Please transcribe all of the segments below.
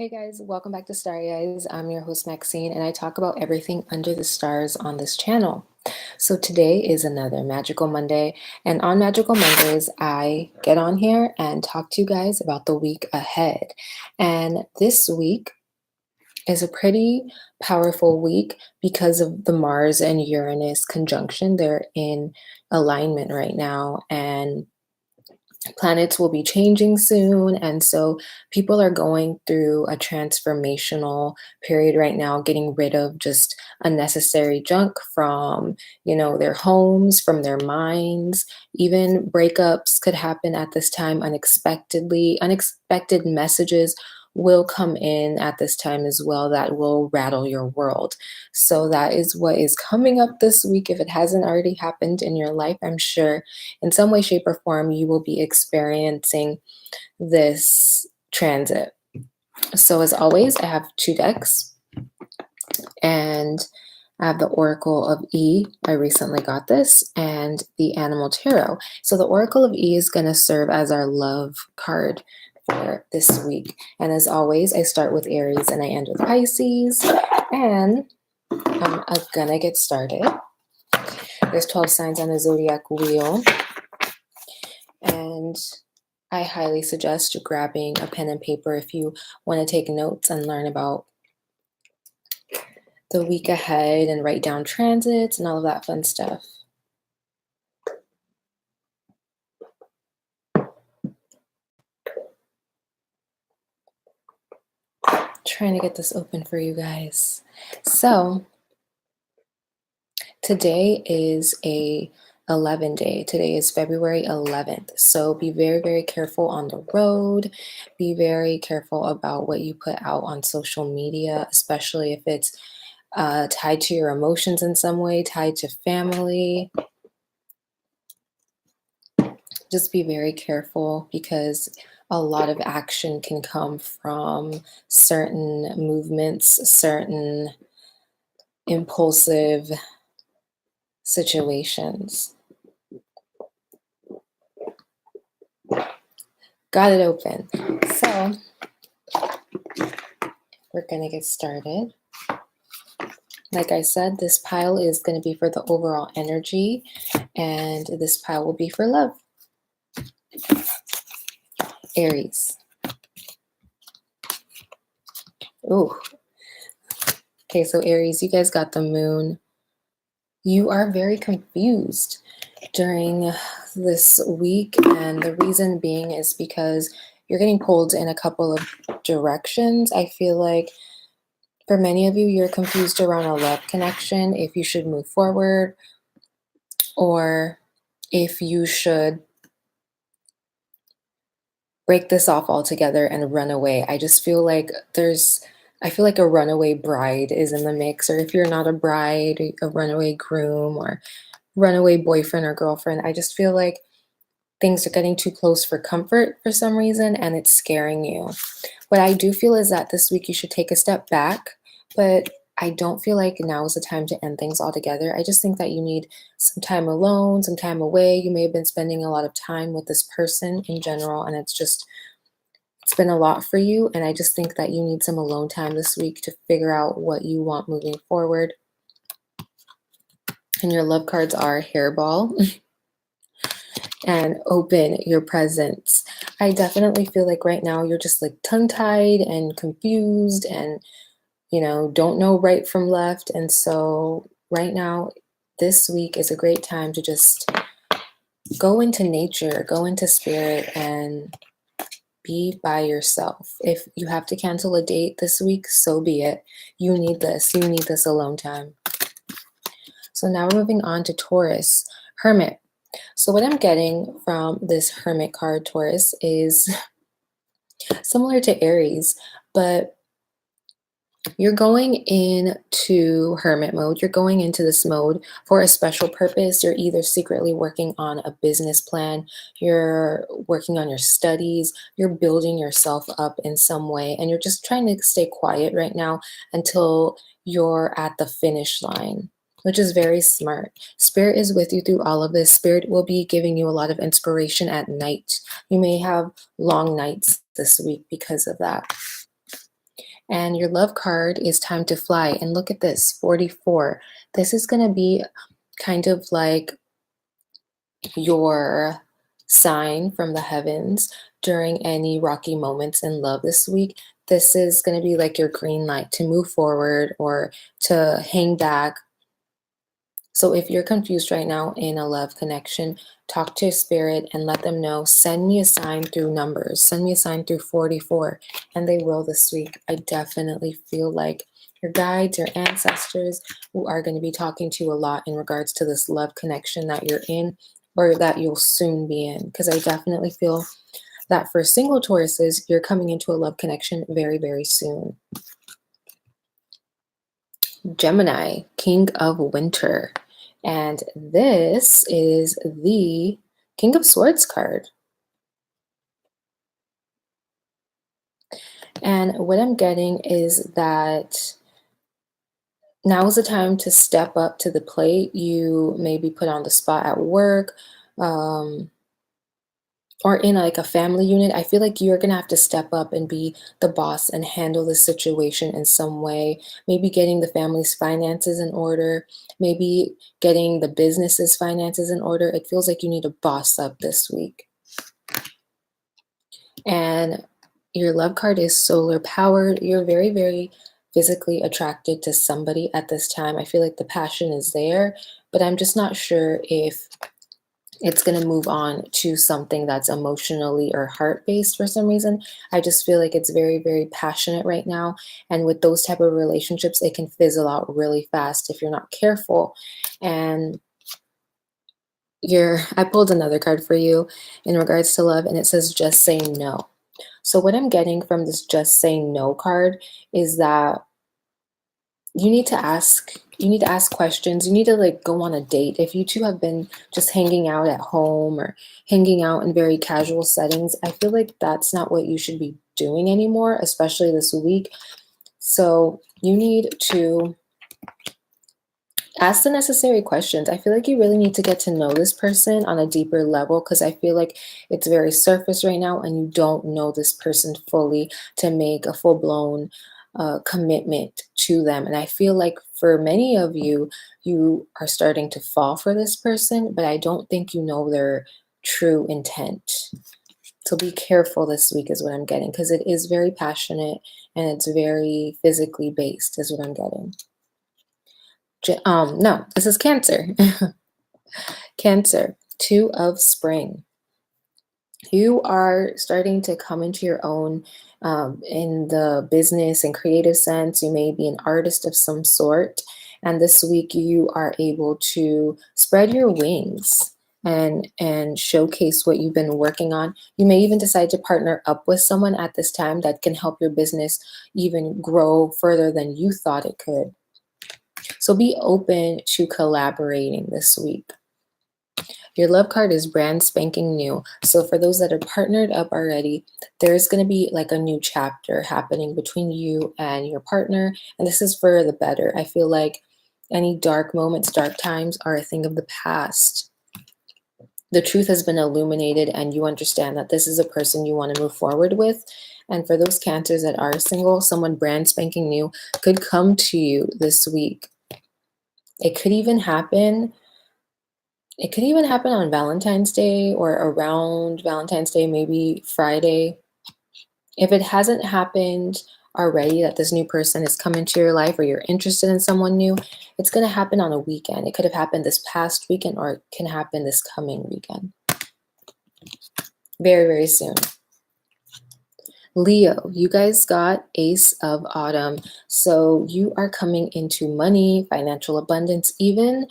Hey guys, welcome back to Starry Eyes. I'm your host Maxine, and I talk about everything under the stars on this channel. So today is another Magical Monday, and on Magical Mondays, I get on here and talk to you guys about the week ahead. And this week is a pretty powerful week because of the Mars and Uranus conjunction. They're in alignment right now, and planets will be changing soon, and so people are going through a transformational period right now, getting rid of just unnecessary junk from their homes, from their minds. Even breakups could happen at this time unexpectedly. Unexpected messages will come in at this time as well that will rattle your world. So that is what is coming up this week. If it hasn't already happened in your life, I'm sure in some way, shape, or form, you will be experiencing this transit. So, as always, I have two decks, and I have the Oracle of E. I recently got this, and the Animal Tarot. So, the Oracle of E is going to serve as our love card for this week. And as always, I start with Aries and I end with Pisces. And I'm gonna get started. There's 12 signs on the zodiac wheel. And I highly suggest grabbing a pen and paper if you want to take notes and learn about the week ahead and write down transits and all of that fun stuff. Trying to get this open for you guys. So today is a 11 day. Today is February 11th. So be very, very careful on the road. Be very careful about what you put out on social media, especially if it's tied to your emotions in some way, tied to family. Just be very careful because a lot of action can come from certain movements, certain impulsive situations. Got it open. So we're going to get started. Like I said, this pile is going to be for the overall energy, and this pile will be for love. Aries. Ooh. Okay, so Aries, you guys got the moon. You are very confused during this week, and the reason being is because you're getting pulled in a couple of directions. I feel like for many of you, you're confused around a love connection, if you should move forward or if you should break this off altogether and run away. I just feel like a runaway bride is in the mix, or if you're not a bride, a runaway groom or runaway boyfriend or girlfriend. I just feel like things are getting too close for comfort for some reason, and it's scaring you. What I do feel is that this week you should take a step back, but I don't feel like now is the time to end things altogether. I just think that you need some time alone, some time away. You may have been spending a lot of time with this person in general, and it's been a lot for you. And I just think that you need some alone time this week to figure out what you want moving forward. And your love cards are hairball and open your presence. I definitely feel like right now you're just like tongue-tied and confused and don't know right from left. And so right now, this week is a great time to just go into nature, go into spirit, and be by yourself. If you have to cancel a date this week, so be it. You need this. You need this alone time. So now we're moving on to Taurus, Hermit. So what I'm getting from this Hermit card, Taurus, is similar to Aries, but you're going into hermit mode. You're going into this mode for a special purpose. You're either secretly working on a business plan, you're working on your studies, you're building yourself up in some way, and you're just trying to stay quiet right now until you're at the finish line, which is very smart. Spirit is with you through all of this. Spirit will be giving you a lot of inspiration at night. You may have long nights this week because of that. And your love card is time to fly. And look at this, 44. This is going to be kind of like your sign from the heavens during any rocky moments in love this week. This is going to be like your green light to move forward or to hang back. So if you're confused right now in a love connection, talk to your spirit and let them know, send me a sign through numbers, send me a sign through 44, and they will this week. I definitely feel like your guides, your ancestors, who are going to be talking to you a lot in regards to this love connection that you're in or that you'll soon be in. Because I definitely feel that for single Tauruses, you're coming into a love connection very, very soon. Gemini, King of Winter. And this is the King of Swords card. And what I'm getting is that now is the time to step up to the plate. You may be put on the spot at work, or in like a family unit. I feel like you're gonna have to step up and be the boss and handle the situation in some way. Maybe getting the family's finances in order, maybe getting the business's finances in order. It feels like you need to boss up this week. And your love card is solar powered. You're very, very physically attracted to somebody at this time. I feel like the passion is there, but I'm just not sure if it's going to move on to something that's emotionally or heart-based for some reason. I just feel like it's very, very passionate right now. And with those type of relationships, it can fizzle out really fast if you're not careful. And I pulled another card for you in regards to love, and it says just say no. So what I'm getting from this just say no card is that you need to ask questions. You need to like go on a date. If you two have been just hanging out at home or hanging out in very casual settings, I feel like that's not what you should be doing anymore, especially this week. So you need to ask the necessary questions. I feel like you really need to get to know this person on a deeper level, because I feel like it's very surface right now and you don't know this person fully to make a full-blown commitment to them. And I feel like for many of you, you are starting to fall for this person, but I don't think you know their true intent. So be careful this week is what I'm getting, because it is very passionate and it's very physically based is what I'm getting. No, this is Cancer. Cancer, 2 of Spring. You are starting to come into your own in the business and creative sense. You may be an artist of some sort. And this week you are able to spread your wings and showcase what you've been working on. You may even decide to partner up with someone at this time that can help your business even grow further than you thought it could. So be open to collaborating this week. Your love card is brand spanking new. So for those that are partnered up already, there's going to be like a new chapter happening between you and your partner. And this is for the better. I feel like any dark moments, dark times are a thing of the past. The truth has been illuminated and you understand that this is a person you want to move forward with. And for those Cancers that are single, someone brand spanking new could come to you this week. It could even happen on Valentine's Day or around Valentine's Day, maybe Friday. If it hasn't happened already, that this new person has come into your life or you're interested in someone new, it's going to happen on a weekend. It could have happened this past weekend or it can happen this coming weekend. Very, very soon. Leo, you guys got Ace of Autumn. So you are coming into money, financial abundance, even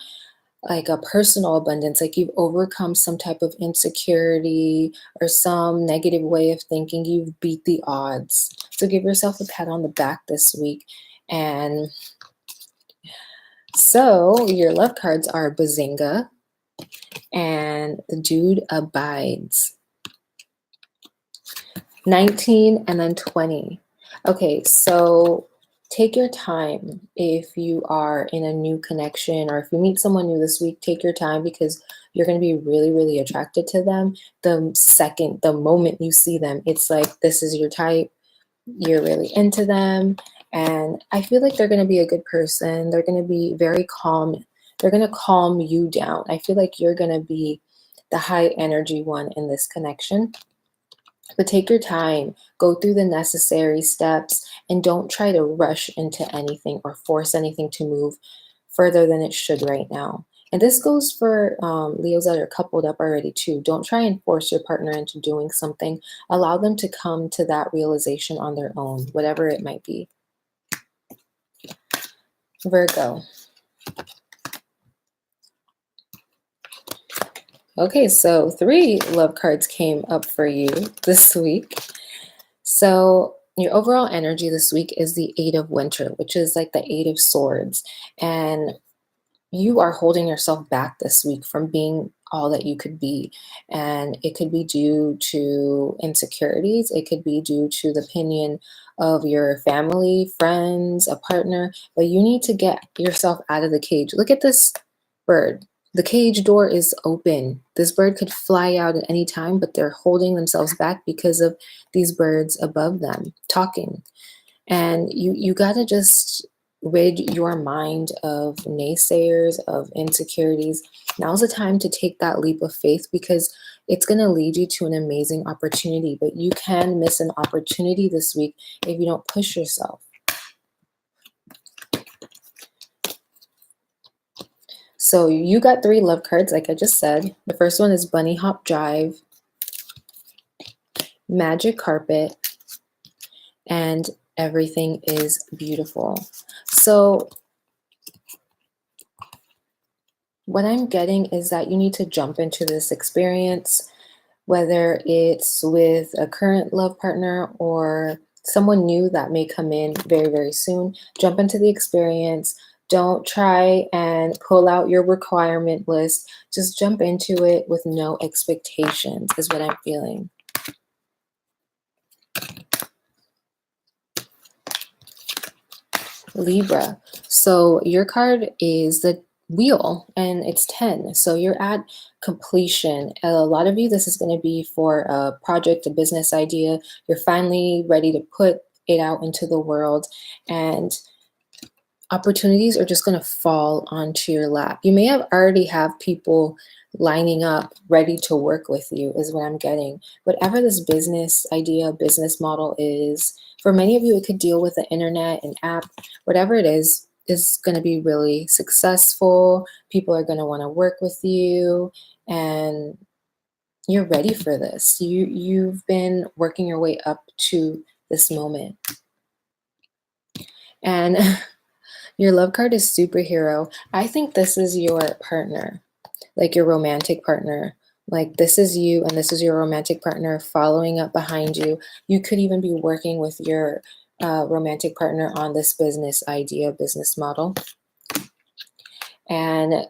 like a personal abundance, like you've overcome some type of insecurity or some negative way of thinking. You've beat the odds. So give yourself a pat on the back this week. And so your love cards are Bazinga and the Dude Abides. 19 and then 20. Okay, so take your time if you are in a new connection or if you meet someone new this week. Take your time because you're going to be really, really attracted to them. The moment you see them, it's like this is your type. You're really into them, and I feel like they're going to be a good person. They're going to be very calm. They're going to calm you down. I feel like you're going to be the high energy one in this connection. But take your time, go through the necessary steps, and don't try to rush into anything or force anything to move further than it should right now. And this goes for Leos that are coupled up already too. Don't try and force your partner into doing something. Allow them to come to that realization on their own, whatever it might be. Virgo. Okay, so 3 love cards came up for you this week. So your overall energy this week is the 8 of Winter, which is like the 8 of Swords. And you are holding yourself back this week from being all that you could be. And it could be due to insecurities. It could be due to the opinion of your family, friends, a partner. But you need to get yourself out of the cage. Look at this bird. The cage door is open. This bird could fly out at any time, but they're holding themselves back because of these birds above them talking. And you got to just rid your mind of naysayers, of insecurities. Now's the time to take that leap of faith, because it's going to lead you to an amazing opportunity. But you can miss an opportunity this week if you don't push yourself. So you got 3 love cards, like I just said. The first one is Bunny Hop Drive, Magic Carpet, and Everything is Beautiful. So what I'm getting is that you need to jump into this experience, whether it's with a current love partner or someone new that may come in very, very soon. Jump into the experience. Don't try and pull out your requirement list. Just jump into it with no expectations, is what I'm feeling. Libra. So your card is the wheel, and it's 10. So you're at completion. A lot of you, this is going to be for a project, a business idea. You're finally ready to put it out into the world, and opportunities are just going to fall onto your lap. You may have already have people lining up ready to work with you, is what I'm getting. Whatever this business idea, business model is, for many of you, it could deal with the internet, an app, whatever it is going to be really successful. People are going to want to work with you, and you're ready for this. You've been working your way up to this moment. And your love card is Superhero. I think this is your partner, like your romantic partner. Like this is you and this is your romantic partner following up behind you. You could even be working with your romantic partner on this business idea, business model. And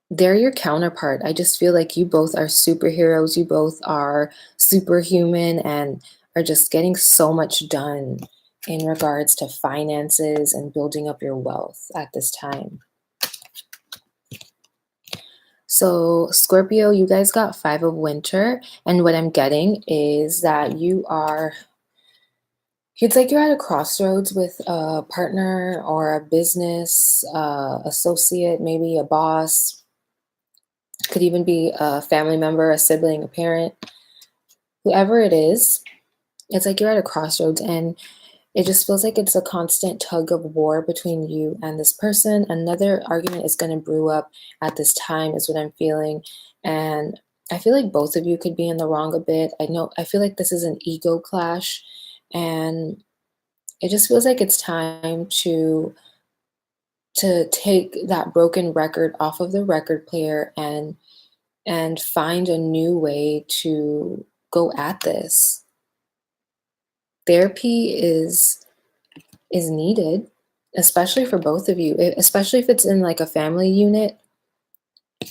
they're your counterpart. I just feel like you both are superheroes. You both are superhuman and are just getting so much done in regards to finances and building up your wealth at this time. So Scorpio, you guys got 5 of Winter, and what I'm getting is that it's like you're at a crossroads with a partner or a business associate, maybe a boss, could even be a family member, a sibling, a parent, whoever it is. It's like you're at a crossroads, and it just feels like it's a constant tug of war between you and this person. Another argument is going to brew up at this time, is what I'm feeling. And I feel like both of you could be in the wrong a bit. I feel like this is an ego clash, and it just feels like it's time to take that broken record off of the record player and find a new way to go at this. Therapy is needed, especially for both of you, especially if it's in like a family unit.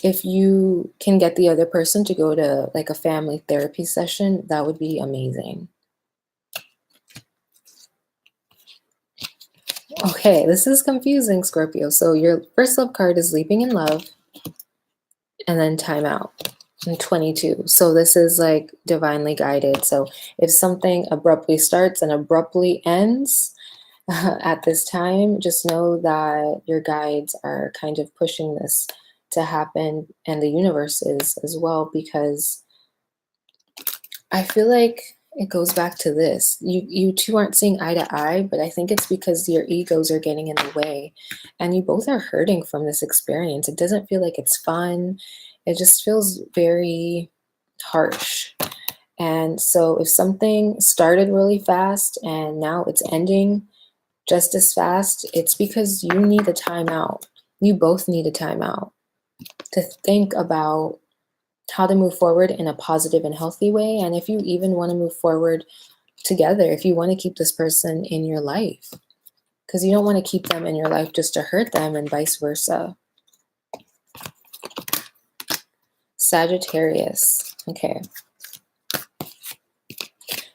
If you can get the other person to go to like a family therapy session, that would be amazing. Okay, this is confusing, Scorpio. So your first love card is Leaping in Love, and then Time Out. and 22. So this is like divinely guided. So if something abruptly starts and abruptly ends at this time, just know that your guides are kind of pushing this to happen, and the universe is as well, because I feel like it goes back to this. You two aren't seeing eye to eye, but I think it's because your egos are getting in the way and you both are hurting from this experience. It doesn't feel like it's fun. It just feels very harsh. And so if something started really fast and now it's ending just as fast, it's because you need a timeout. You both need a timeout to think about how to move forward in a positive and healthy way. And if you even want to move forward together, if you want to keep this person in your life, because you don't want to keep them in your life just to hurt them, and vice versa. Sagittarius. Okay.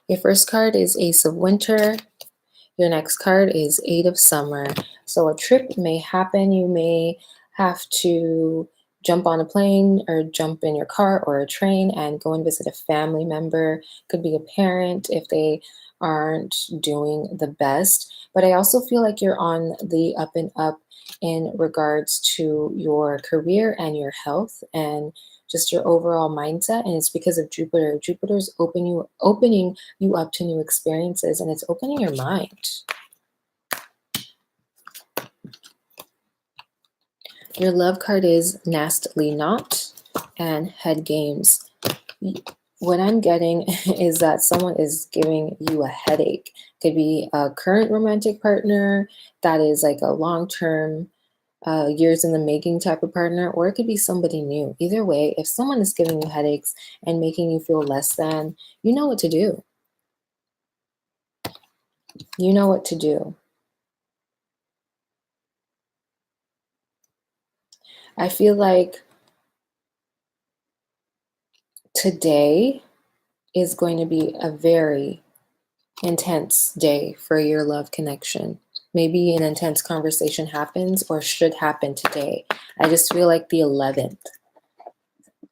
Your first card is Ace of Winter. Your next card is Eight of Summer. So a trip may happen. You may have to jump on a plane or jump in your car or a train and go and visit a family member. Could be a parent if they aren't doing the best. But I also feel like you're on the up and up in regards to your career and your health and just your overall mindset. And it's because of Jupiter. Jupiter's opening you up to new experiences, and it's opening your mind. Your love card is Nastily Not and Head Games. What I'm getting is that someone is giving you a headache. Could be a current romantic partner that is like a long-term, years in the making type of partner, or it could be somebody new. Either way, if someone is giving you headaches and making you feel less than, you know what to do. You know what to do. I feel like today is going to be a very intense day for your love connection. Maybe an intense conversation happens or should happen today. I just feel like the 11th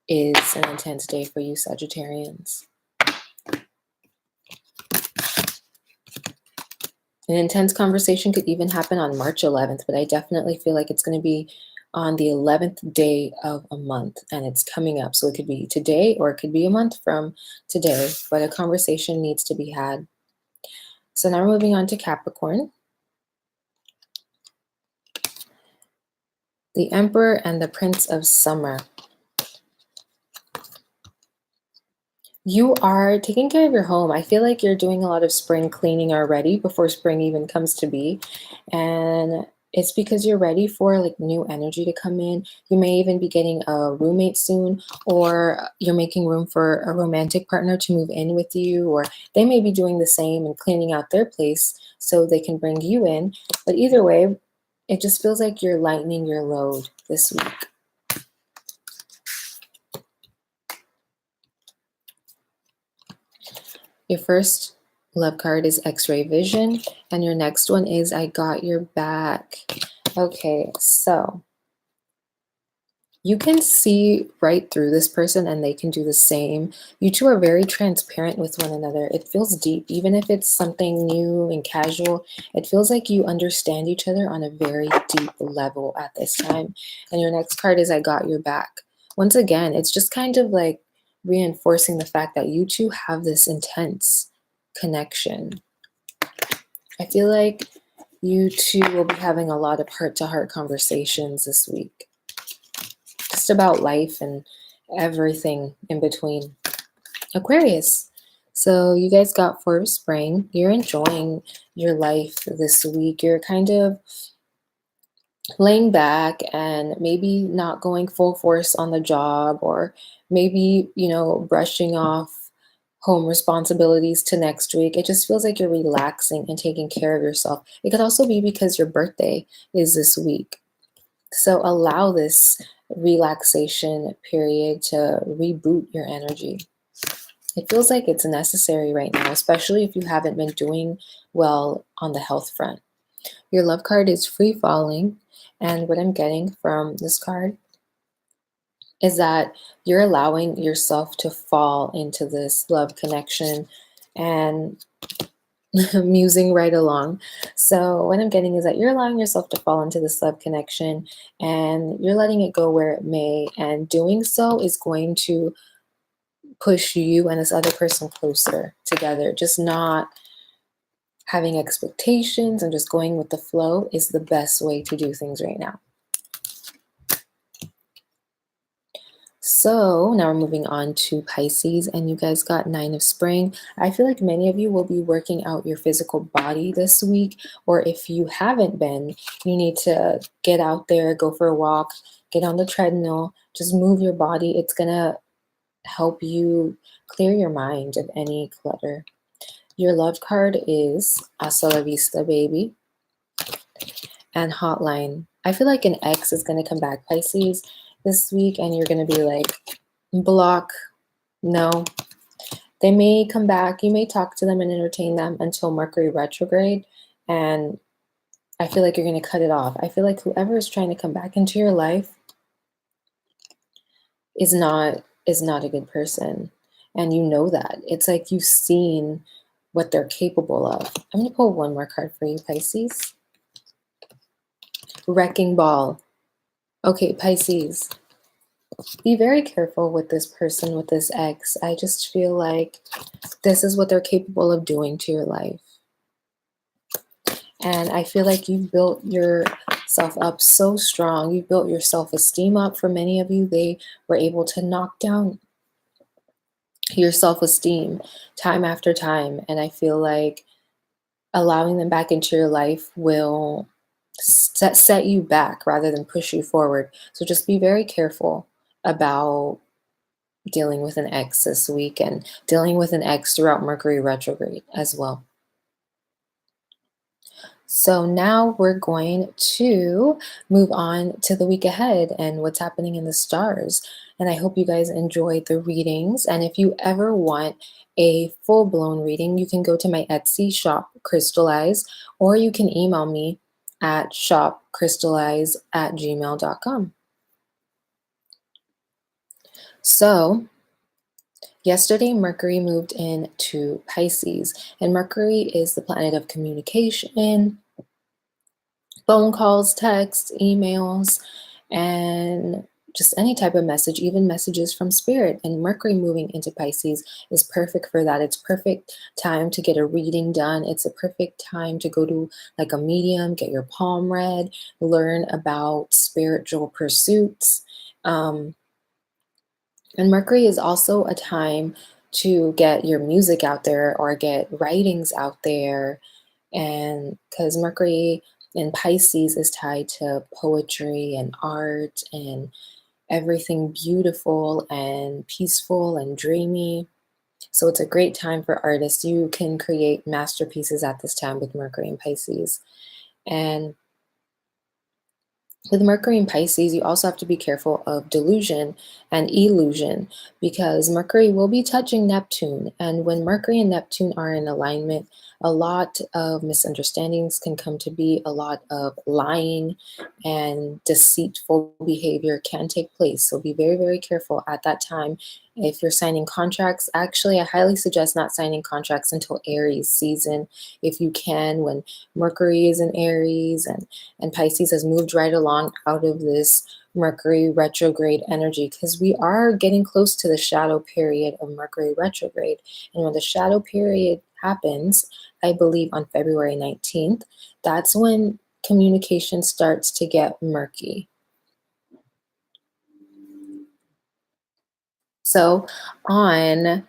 is an intense day for you Sagittarians. An intense conversation could even happen on March 11th, but I definitely feel like it's going to be on the 11th day of a month, and it's coming up. So it could be today or it could be a month from today, but a conversation needs to be had. So now we're moving on to Capricorn. The Emperor and the Prince of Summer. You are taking care of your home. I feel like you're doing a lot of spring cleaning already before spring even comes to be. And it's because you're ready for like new energy to come in. You may even be getting a roommate soon, or you're making room for a romantic partner to move in with you, or they may be doing the same and cleaning out their place so they can bring you in. But either way, it just feels like you're lightening your load this week. Your first love card is X-Ray Vision, and your next one is I Got Your Back. Okay, so you can see right through this person and they can do the same. You two are very transparent with one another. It feels deep, even if it's something new and casual. It feels like you understand each other on a very deep level at this time. And your next card is I Got Your Back. Once again, it's just kind of like reinforcing the fact that you two have this intense connection. I feel like you two will be having a lot of heart-to-heart conversations this week, just about life and everything in between. Aquarius. So you guys got for spring. You're enjoying your life this week. You're kind of laying back and maybe not going full force on the job, or maybe, brushing off home responsibilities to next week. It just feels like you're relaxing and taking care of yourself. It could also be because your birthday is this week. So allow this relaxation period to reboot your energy. It feels like it's necessary right now, especially if you haven't been doing well on the health front. Your love card is Free Falling, and what I'm getting from this card is that you're allowing yourself to fall into this love connection and musing right along. So, what I'm getting is that you're allowing yourself to fall into this love connection and you're letting it go where it may. And doing so is going to push you and this other person closer together. Just not having expectations and just going with the flow is the best way to do things right now. So now we're moving on to Pisces, and you guys got Nine of Spring. I feel like many of you will be working out your physical body this week, or if you haven't been, you need to get out there, go for a walk, get on the treadmill, just move your body. It's gonna help you clear your mind of any clutter. Your love card is Hasta la Vista, baby, and Hotline. I feel like an ex is gonna come back, Pisces, this week, and you're gonna be like, block, no. They may come back, you may talk to them and entertain them until Mercury retrograde, and I feel like you're going to cut it off. I feel like whoever is trying to come back into your life is not a good person, and you know that. It's like you've seen what they're capable of. I'm going to pull one more card for you, Pisces. Wrecking Ball. Okay, Pisces, be very careful with this person, with this ex. I just feel like this is what they're capable of doing to your life. And I feel like you've built yourself up so strong. You've built your self-esteem up. For many of you, they were able to knock down your self-esteem time after time. And I feel like allowing them back into your life will set you back rather than push you forward. So just be very careful about dealing with an ex this week and dealing with an ex throughout Mercury retrograde as well. So now we're going to move on to the week ahead and what's happening in the stars. And I hope you guys enjoyed the readings. And if you ever want a full-blown reading, you can go to my Etsy shop, Crystallize, or you can email me at shopcrystallize@gmail.com. So yesterday, Mercury moved into Pisces, and Mercury is the planet of communication, phone calls, texts, emails, and just any type of message, even messages from spirit. And Mercury moving into Pisces is perfect for that. It's perfect time to get a reading done. It's a perfect time to go to like a medium, get your palm read, learn about spiritual pursuits. And Mercury is also a time to get your music out there or get writings out there. And because Mercury in Pisces is tied to poetry and art and everything beautiful and peaceful and dreamy. So it's a great time for artists. You can create masterpieces at this time with Mercury in Pisces. And with Mercury in Pisces, you also have to be careful of delusion and illusion because Mercury will be touching Neptune. And when Mercury and Neptune are in alignment, a lot of misunderstandings can come to be, a lot of lying and deceitful behavior can take place. So be very, very careful at that time. If you're signing contracts, actually, I highly suggest not signing contracts until Aries season if you can, when Mercury is in Aries and Pisces has moved right along out of this Mercury retrograde energy, because we are getting close to the shadow period of Mercury retrograde. And when the shadow period happens, I believe on February 19th, that's when communication starts to get murky. So on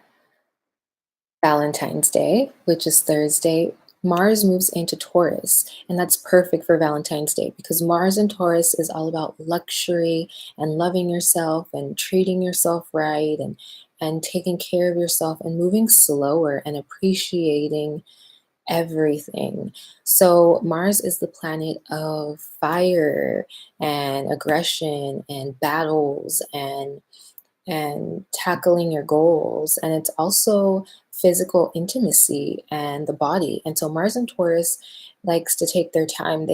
Valentine's Day, which is Thursday, Mars moves into Taurus, and that's perfect for Valentine's Day because Mars in Taurus is all about luxury and loving yourself and treating yourself right and taking care of yourself and moving slower and appreciating everything. So Mars is the planet of fire and aggression and battles and tackling your goals. And it's also physical intimacy and the body. And so Mars and Taurus likes to take their time.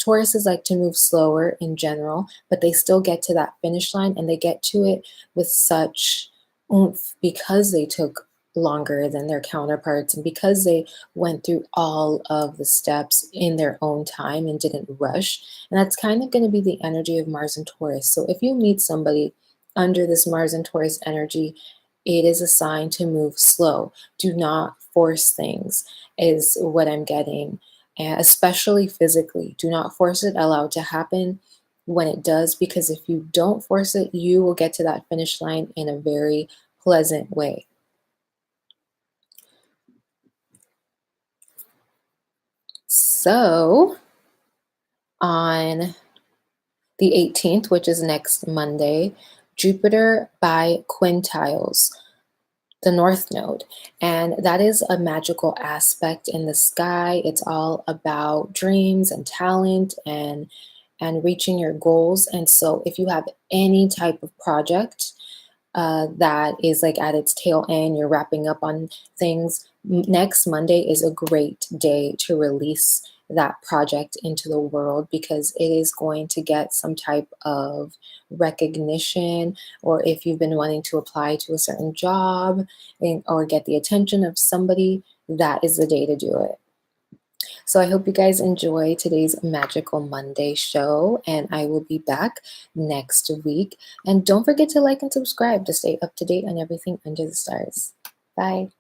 Tauruses like to move slower in general, but they still get to that finish line, and they get to it with such oomph because they took longer than their counterparts and because they went through all of the steps in their own time and didn't rush. And that's kind of going to be the energy of Mars and Taurus. So if you meet somebody under this Mars and Taurus energy, it is a sign to move slow. Do not force things, is what I'm getting, and especially physically. Do not force it, allow it to happen when it does, because if you don't force it, you will get to that finish line in a very pleasant way. So on the 18th, which is next Monday, Jupiter by quintiles the North Node. And that is a magical aspect in the sky. It's all about dreams and talent and reaching your goals. And so if you have any type of project that is like at its tail end, you're wrapping up on things, next Monday is a great day to release that project into the world, because it is going to get some type of recognition. Or if you've been wanting to apply to a certain job or get the attention of somebody, that is the day to do it. So I hope you guys enjoy today's Magical Monday show, and I will be back next week. And don't forget to like and subscribe to stay up to date on everything under the stars. Bye.